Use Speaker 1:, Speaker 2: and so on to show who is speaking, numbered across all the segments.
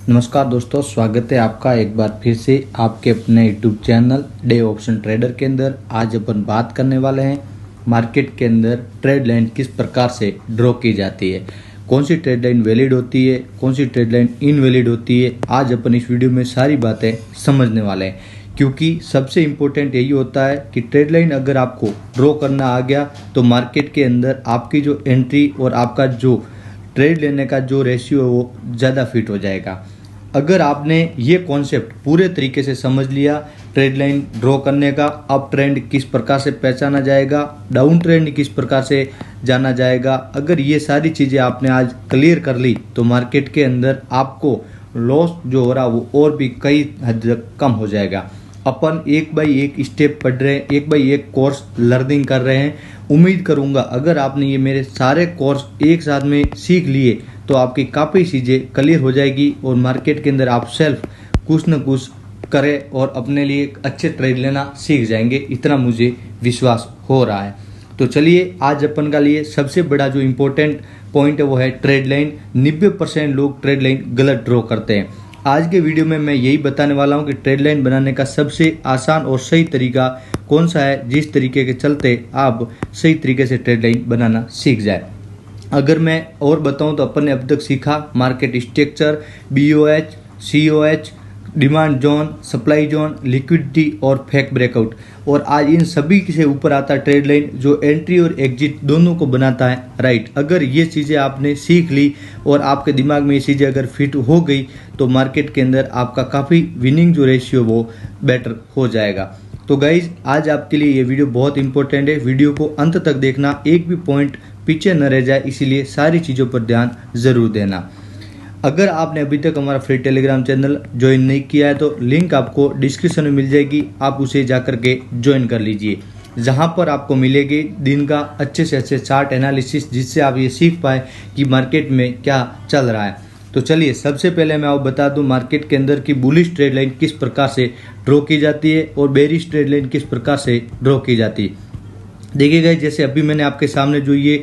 Speaker 1: नमस्कार दोस्तों, स्वागत है आपका एक बार फिर से आपके अपने YouTube channel day option trader के अंदर। आज अपन बात करने वाले हैं मार्केट के अंदर ट्रेड लाइन किस प्रकार से ड्रॉ की जाती है, कौन सी ट्रेड लाइन वैलिड होती है, कौन सी ट्रेड लाइन इनवैलिड होती है। आज अपन इस वीडियो में सारी बातें समझने वाले हैं, क्योंकि सबसे इम्पोर्टेंट यही होता है कि ट्रेड लाइन अगर आपको ड्रॉ करना आ गया तो मार्केट के अंदर आपकी जो एंट्री और आपका जो ट्रेड लेने का जो रेशियो है वो ज़्यादा फिट हो जाएगा। अगर आपने ये कॉन्सेप्ट पूरे तरीके से समझ लिया, ट्रेड लाइन ड्रॉ करने का, अप ट्रेंड किस प्रकार से पहचाना जाएगा, डाउन ट्रेंड किस प्रकार से जाना जाएगा, अगर ये सारी चीज़ें आपने आज क्लियर कर ली तो मार्केट के अंदर आपको लॉस जो हो रहा वो और भी कई हद तक कम हो जाएगा। अपन एक बाई एक स्टेप पढ़ रहे हैं, एक बाई एक कोर्स लर्निंग कर रहे हैं। उम्मीद करूंगा अगर आपने ये मेरे सारे कोर्स एक साथ में सीख लिए तो आपकी काफ़ी चीज़ें क्लियर हो जाएगी और मार्केट के अंदर आप सेल्फ कुछ न कुछ करें और अपने लिए अच्छे ट्रेड लेना सीख जाएंगे, इतना मुझे विश्वास हो रहा है। तो चलिए, आज अपन का लिए सबसे बड़ा जो इम्पोर्टेंट पॉइंट है वो है ट्रेड लाइन। 90% लोग ट्रेड लाइन गलत ड्रॉ करते हैं। आज के वीडियो में मैं यही बताने वाला हूं कि ट्रेड लाइन बनाने का सबसे आसान और सही तरीका कौन सा है, जिस तरीके के चलते आप सही तरीके से ट्रेड लाइन बनाना सीख जाए। अगर मैं और बताऊं तो अपन ने अब तक सीखा market structure, BOH, COH, demand zone, supply zone, liquidity और फेक ब्रेकआउट, और आज इन सभी से ऊपर आता है ट्रेड लाइन जो एंट्री और एग्जिट दोनों को बनाता है राइट। अगर ये चीज़ें आपने सीख ली और आपके दिमाग में ये चीज़ें अगर फिट हो गई तो मार्केट के अंदर आपका काफ़ी विनिंग जो रेशियो वो बेटर हो जाएगा। तो गाइज, आज आपके लिए ये वीडियो बहुत इंपॉर्टेंट है, वीडियो को अंत तक देखना, एक भी पॉइंट पीछे न रह जाए, इसीलिए सारी चीज़ों पर ध्यान ज़रूर देना। अगर आपने अभी तक हमारा फ्री टेलीग्राम चैनल ज्वाइन नहीं किया है तो लिंक आपको डिस्क्रिप्शन में मिल जाएगी, आप उसे जाकर के ज्वाइन कर लीजिए, जहां पर आपको मिलेगी दिन का अच्छे से अच्छे चार्ट एनालिसिस, जिससे आप ये सीख पाए कि मार्केट में क्या चल रहा है। तो चलिए, सबसे पहले मैं आपको बता दूं मार्केट के अंदर की बुलिश ट्रेड लाइन किस प्रकार से ड्रॉ की जाती है और बेरिश ट्रेड लाइन किस प्रकार से ड्रॉ की जाती है। देखिएगा, जैसे अभी मैंने आपके सामने जो ये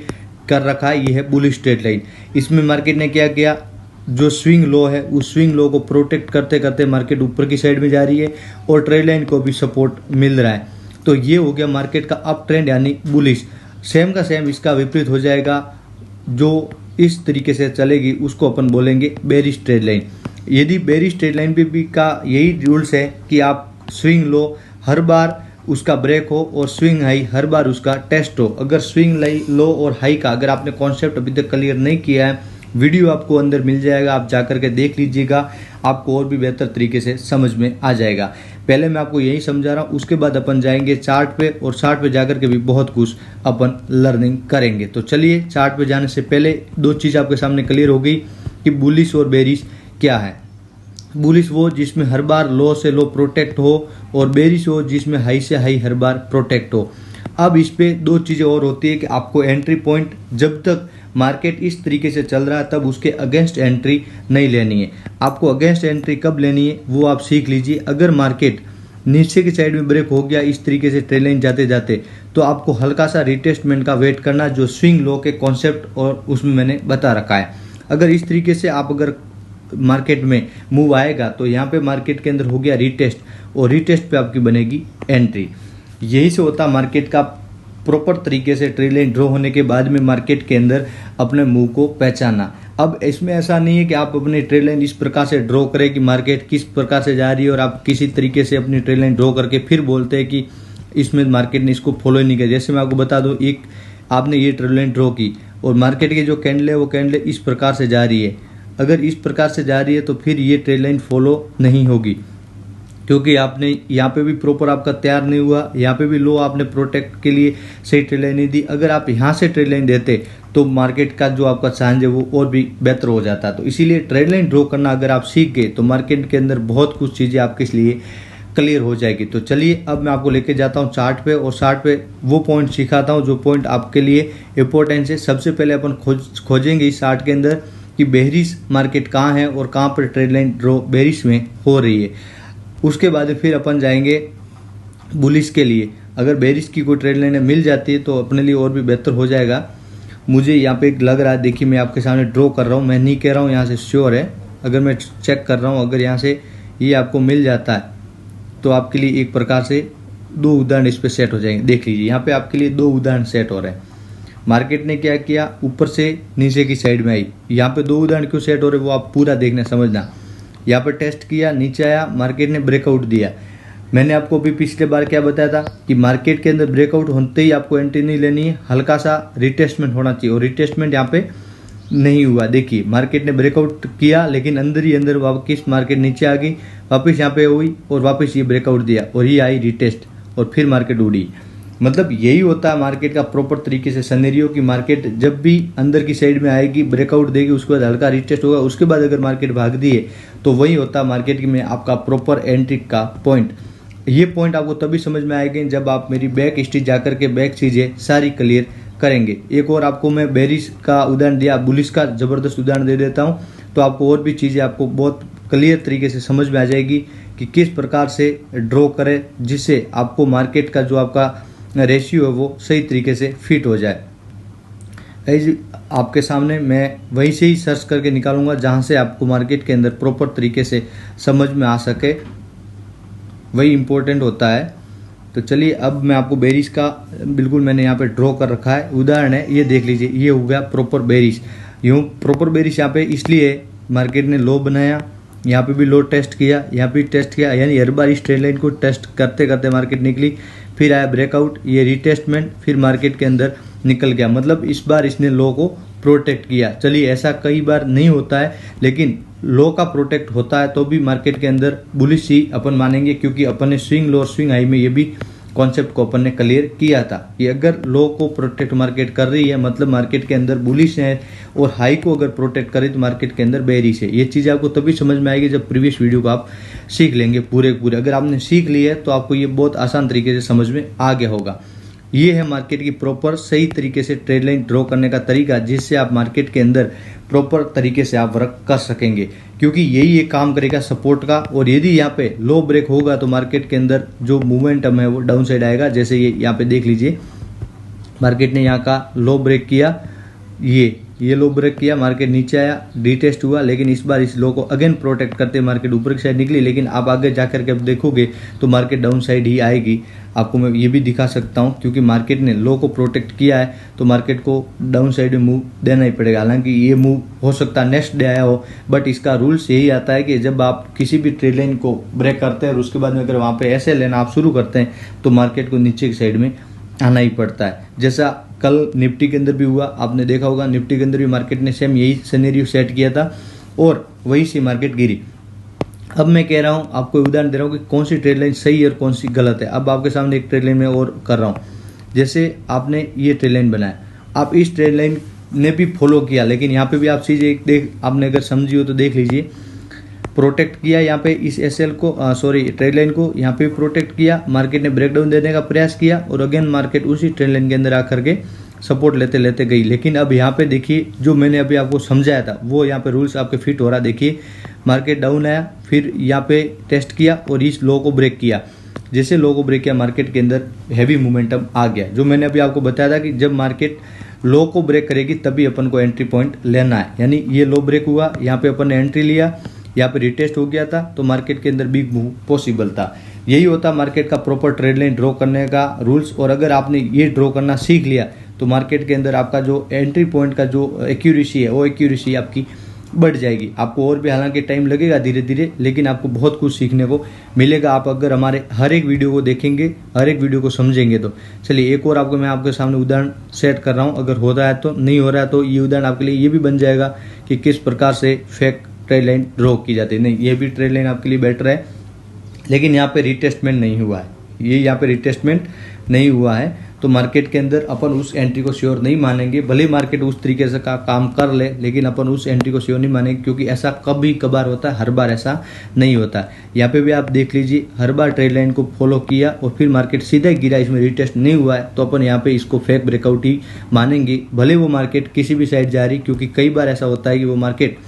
Speaker 1: कर रखा है ये है बुलिश ट्रेड लाइन। इसमें मार्केट ने क्या किया, जो स्विंग लो है उस स्विंग लो को प्रोटेक्ट करते करते मार्केट ऊपर की साइड में जा रही है और ट्रेड लाइन को भी सपोर्ट मिल रहा है। तो ये हो गया मार्केट का अप ट्रेंड यानी बुलिश। सेम का सेम इसका विपरीत हो जाएगा, जो इस तरीके से चलेगी उसको अपन बोलेंगे बेरिश ट्रेड लाइन। यदि बेरिश ट्रेड लाइन पे भी का यही रूल्स है कि आप स्विंग लो हर बार उसका ब्रेक हो और स्विंग हाई हर बार उसका टेस्ट हो। अगर स्विंग लो और हाई का अगर आपने कॉन्सेप्ट अभी तक क्लियर नहीं किया है, वीडियो आपको अंदर मिल जाएगा, आप जाकर के देख लीजिएगा, आपको और भी बेहतर तरीके से समझ में आ जाएगा। पहले मैं आपको यही समझा रहा हूँ, उसके बाद अपन जाएंगे चार्ट पे और चार्ट पे जाकर के भी बहुत कुछ अपन लर्निंग करेंगे। तो चलिए, चार्ट पे जाने से पहले दो चीज़ आपके सामने क्लियर हो गई कि बुलिश और बेरिश क्या है। बुलिश वो जिसमें हर बार लो से लो प्रोटेक्ट हो और बेरिश हो जिसमें हाई से हाई हर बार प्रोटेक्ट हो। अब इस पे दो चीज़ें और होती है कि आपको एंट्री पॉइंट जब तक मार्केट इस तरीके से चल रहा है तब उसके अगेंस्ट एंट्री नहीं लेनी है। आपको अगेंस्ट एंट्री कब लेनी है वो आप सीख लीजिए। अगर मार्केट नीचे की साइड में ब्रेक हो गया इस तरीके से ट्रेड लाइन जाते जाते तो आपको हल्का सा रिटेस्टमेंट का वेट करना, जो स्विंग लो के कॉन्सेप्ट और उसमें मैंने बता रखा है। अगर इस तरीके से आप अगर मार्केट में मूव आएगा तो यहाँ पे मार्केट के अंदर हो गया रिटेस्ट और रिटेस्ट पे आपकी बनेगी एंट्री। यही से होता मार्केट का प्रॉपर तरीके से ट्रेड लाइन ड्रॉ होने के बाद में मार्केट के अंदर अपने मूव को पहचाना। अब इसमें ऐसा नहीं है कि आप अपनी ट्रेड लाइन इस प्रकार से ड्रॉ करें कि मार्केट किस प्रकार से जा रही है और आप किसी तरीके से अपनी ट्रेड लाइन ड्रॉ करके फिर बोलते हैं कि इसमें मार्केट ने इसको फॉलो नहीं किया। जैसे मैं आपको बता दूं, एक आपने ये ट्रेड लाइन ड्रॉ की और मार्केट की जो कैंडल है वो कैंडल इस प्रकार से जा रही है। अगर इस प्रकार से जा रही है तो फिर ये ट्रेड लाइन फॉलो नहीं होगी, क्योंकि आपने यहाँ पे भी प्रॉपर आपका तैयार नहीं हुआ, यहाँ पे भी लो आपने प्रोटेक्ट के लिए सही ट्रेड लाइन नहीं दी। अगर आप यहाँ से ट्रेड लाइन देते तो मार्केट का जो आपका चांस है वो और भी बेहतर हो जाता। तो इसीलिए ट्रेड लाइन ड्रॉ करना अगर आप सीख गए तो मार्केट के अंदर बहुत कुछ चीज़ें आपके लिए क्लियर हो जाएगी। तो चलिए, अब मैं आपको लेके जाता हूँ चार्ट पे और चार्ट पे वो पॉइंट सिखाता हूँ जो पॉइंट आपके लिए इंपॉर्टेंट है। सबसे पहले अपन खोजेंगे इस चार्ट के अंदर कि बेरिश मार्केट कहाँ है और कहाँ पर ट्रेड लाइन ड्रॉ बेरिश में हो रही है। उसके बाद फिर अपन जाएंगे बुलिश के लिए। अगर बेरिश की कोई ट्रेड लाइन मिल जाती है तो अपने लिए और भी बेहतर हो जाएगा। मुझे यहाँ पे लग रहा है, देखिए मैं आपके सामने ड्रॉ कर रहा हूँ, मैं नहीं कह रहा हूँ यहाँ से श्योर है, अगर मैं चेक कर रहा हूँ, अगर यहाँ से ये आपको मिल जाता है तो आपके लिए एक प्रकार से 2 उदाहरण इस पे सेट हो जाएंगे। देख लीजिए यहाँ पे आपके लिए 2 उदाहरण सेट हो रहे हैं। मार्केट ने क्या किया, ऊपर से नीचे की साइड में आई। यहाँ पे 2 उदाहरण क्यों सेट हो रहे वो आप पूरा देखना समझना। यहाँ पे टेस्ट किया, नीचे आया, मार्केट ने ब्रेकआउट दिया। मैंने आपको भी पिछले बार क्या बताया था कि मार्केट के अंदर ब्रेकआउट होते ही आपको एंट्री नहीं लेनी है, हल्का सा रिटेस्टमेंट होना चाहिए, और रिटेस्टमेंट यहाँ पे नहीं हुआ। देखिए मार्केट ने ब्रेकआउट किया लेकिन अंदर ही अंदर वापस मार्केट नीचे आ गई, वापस यहाँ पे हुई और वापस ये ब्रेकआउट दिया और ये आई रिटेस्ट और फिर मार्केट उड़ी। मतलब यही होता है मार्केट का प्रॉपर तरीके से सिनेरियो कि मार्केट जब भी अंदर की साइड में आएगी, ब्रेकआउट देगी, उसके बाद हल्का रिटेस्ट होगा, उसके बाद अगर मार्केट भाग दी है तो वही होता है मार्केट में आपका प्रॉपर एंट्री का पॉइंट। ये पॉइंट आपको तभी समझ में आएगा जब आप मेरी बैक हिस्ट्री जाकर के बैक चीज़ें सारी क्लियर करेंगे। एक और आपको मैं बेरिश का उदाहरण दिया, बुलिश का ज़बरदस्त उदाहरण दे देता हूँ, तो आपको और भी चीज़ें आपको बहुत क्लियर तरीके से समझ में आ जाएगी कि किस प्रकार से ड्रॉ करें जिससे आपको मार्केट का जो आपका रेशियो है वो सही तरीके से फिट हो जाए। आपके सामने मैं वहीं से ही सर्च करके निकालूंगा जहाँ से आपको मार्केट के अंदर प्रॉपर तरीके से समझ में आ सके, वही इम्पोर्टेंट होता है। तो चलिए अब मैं आपको बेरिश का बिल्कुल मैंने यहाँ पे ड्रॉ कर रखा है, उदाहरण है, ये देख लीजिए, ये हो गया प्रॉपर बेरिश। यूँ प्रॉपर बेरिश यहाँ पे इसलिए मार्केट ने लो बनाया, यहाँ पे भी लो टेस्ट किया, यहाँ पे टेस्ट किया, यानी हर बार इस ट्रेंड लाइन को टेस्ट करते करते मार्केट निकली, फिर आया ब्रेकआउट, ये रिटेस्टमेंट, फिर मार्केट के अंदर निकल गया। मतलब इस बार इसने लो को प्रोटेक्ट किया। चलिए ऐसा कई बार नहीं होता है, लेकिन लो का प्रोटेक्ट होता है तो भी मार्केट के अंदर बुलिश ही अपन मानेंगे, क्योंकि अपन ने स्विंग लो और स्विंग हाई में ये भी कॉन्सेप्ट को अपन ने क्लियर किया था कि अगर लो को प्रोटेक्ट मार्केट कर रही है मतलब मार्केट के अंदर बुलिश है, और हाई को अगर प्रोटेक्ट करे तो मार्केट के अंदर बेरिश है। ये चीज़ आपको तभी समझ में आएगी जब प्रीवियस वीडियो को आप सीख लेंगे पूरे। अगर आपने सीख लिया है तो आपको ये बहुत आसान तरीके से समझ में आ गया होगा। ये है मार्केट की प्रॉपर सही तरीके से ट्रेड लाइन ड्रॉ करने का तरीका, जिससे आप मार्केट के अंदर प्रॉपर तरीके से आप वर्क कर सकेंगे, क्योंकि यही एक काम करेगा सपोर्ट का। और यदि यहाँ पे लो ब्रेक होगा तो मार्केट के अंदर जो मोमेंटम है वो डाउन साइड आएगा। जैसे ये यहाँ पे देख लीजिए, मार्केट ने यहाँ का लो ब्रेक किया, ये लो ब्रेक किया, मार्केट नीचे आया, डिटेस्ट हुआ, लेकिन इस बार इस लो को अगेन प्रोटेक्ट करते मार्केट ऊपर की साइड निकली। लेकिन आप आगे जाकर के अब देखोगे तो मार्केट डाउन साइड ही आएगी। आपको मैं ये भी दिखा सकता हूँ, क्योंकि मार्केट ने लो को प्रोटेक्ट किया है तो मार्केट को डाउन साइड में मूव देना ही पड़ेगा। हालांकि ये मूव हो सकता है नेक्स्ट डे आया हो, बट इसका रूल्स यही आता है कि जब आप किसी भी ट्रेड लाइन को ब्रेक करते हैं और उसके बाद में अगर वहाँ पे ऐसे लेना आप शुरू करते हैं तो मार्केट को नीचे की साइड में आना ही पड़ता है। जैसा कल निफ्टी के अंदर भी हुआ, आपने देखा होगा, निफ्टी के अंदर भी मार्केट ने सेम यही सिनेरियो सेट किया था और वही से मार्केट गिरी। अब मैं कह रहा हूँ, आपको उदाहरण दे रहा हूँ कि कौन सी ट्रेड लाइन सही है और कौन सी गलत है। अब आपके सामने एक ट्रेड लाइन में और कर रहा हूँ, जैसे आपने ये ट्रेड लाइन बनाया, आप इस ट्रेड लाइन ने भी फॉलो किया, लेकिन यहाँ पे भी आप चीज़ें आपने अगर समझी हो तो देख लीजिए, प्रोटेक्ट किया यहाँ पे इस एसएल को, ट्रेड लाइन को यहाँ पे प्रोटेक्ट किया, मार्केट ने ब्रेकडाउन देने का प्रयास किया और अगेन मार्केट उसी ट्रेड लाइन के अंदर आकर के सपोर्ट लेते लेते गई। लेकिन अब यहाँ पे देखिए, जो मैंने अभी आपको समझाया था वो यहाँ पे रूल्स आपके फिट हो रहा। देखिए मार्केट डाउन आया, फिर यहाँ पे टेस्ट किया और इस लो को ब्रेक किया। जैसे लो को ब्रेक किया, मार्केट के अंदर हैवी मोमेंटम आ गया। जो मैंने अभी आपको बताया था कि जब मार्केट लो को ब्रेक करेगी तभी अपन को एंट्री पॉइंट लेना है। यानी ये लो ब्रेक हुआ, यहाँ पे अपन ने एंट्री लिया, यहाँ पे रिटेस्ट हो गया था तो मार्केट के अंदर बिग मूव पॉसिबल था। यही होता मार्केट का प्रॉपर ट्रेड लाइन ड्रॉ करने का रूल्स। और अगर आपने ये ड्रॉ करना सीख लिया तो मार्केट के अंदर आपका जो एंट्री पॉइंट का जो एक्यूरेसी है वो एक्यूरेसी आपकी बढ़ जाएगी। आपको और भी हालांकि टाइम लगेगा धीरे धीरे, लेकिन आपको बहुत कुछ सीखने को मिलेगा। आप अगर हमारे हर एक वीडियो को देखेंगे, हर एक वीडियो को समझेंगे तो। चलिए एक और आपको मैं आपके सामने उदाहरण सेट कर रहा हूँ, अगर हो रहा है तो, नहीं हो रहा है तो ये उदाहरण आपके लिए ये भी बन जाएगा कि किस प्रकार से फेक ट्रेड लाइन ड्रॉ की जाती है। नहीं, ये भी ट्रेड लाइन आपके लिए बेटर है, लेकिन यहाँ पे रिटेस्टमेंट नहीं हुआ है, ये यहाँ पे रिटेस्टमेंट नहीं हुआ है तो मार्केट के अंदर अपन उस एंट्री को श्योर नहीं मानेंगे। भले मार्केट उस तरीके से का काम कर ले, लेकिन अपन उस एंट्री को श्योर नहीं मानेंगे, क्योंकि ऐसा कभी कभार होता है, हर बार ऐसा नहीं होता है। यहाँ पे भी आप देख लीजिए, हर बार ट्रेड लाइन को फॉलो किया और फिर मार्केट सीधा गिरा, इसमें रिटेस्ट नहीं हुआ है तो अपन यहाँ पे इसको फेक ब्रेकआउट ही मानेंगे, भले वो मार्केट किसी भी साइड जा रही। क्योंकि कई बार ऐसा होता है कि वो मार्केट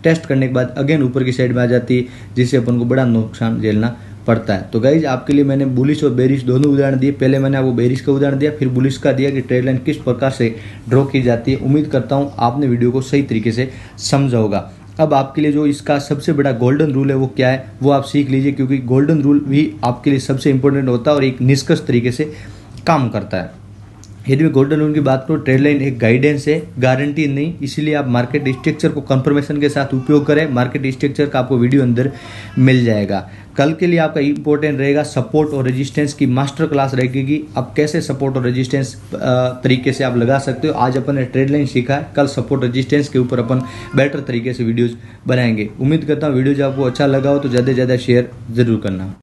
Speaker 1: टेस्ट करने के बाद अगेन ऊपर की साइड में आ जाती है, जिससे अपन को बड़ा नुकसान झेलना पड़ता है। तो गाइज आपके लिए मैंने बुलिश और बेरिश दोनों उदाहरण दिए। पहले मैंने आपको बेरिश का उदाहरण दिया, फिर बुलिश का दिया कि ट्रेड लाइन किस प्रकार से ड्रॉ की जाती है। उम्मीद करता हूँ आपने वीडियो को सही तरीके से समझा होगा। अब आपके लिए जो इसका सबसे बड़ा गोल्डन रूल है वो क्या है वो आप सीख लीजिए, क्योंकि गोल्डन रूल भी आपके लिए सबसे इंपॉर्टेंट होता है और एक निष्कर्ष तरीके से काम करता है। यदि मैं गोल्डन रूल की बात करूँ, ट्रेड लाइन एक गाइडेंस है, गारंटी नहीं, इसीलिए आप मार्केट स्ट्रक्चर को कंफर्मेशन के साथ उपयोग करें। मार्केट स्ट्रक्चर का आपको वीडियो अंदर मिल जाएगा। कल के लिए आपका इंपॉर्टेंट रहेगा सपोर्ट और रेजिस्टेंस की मास्टर क्लास रहेगी। आप कैसे सपोर्ट और रेजिस्टेंस तरीके से आप लगा सकते हो। आज अपन ने ट्रेड लाइन सीखा है, कल सपोर्ट रेजिस्टेंस के ऊपर अपन बेटर तरीके से वीडियोज बनाएंगे। उम्मीद करता हूँ वीडियोज आपको अच्छा लगा हो तो ज़्यादा से ज़्यादा शेयर जरूर करना।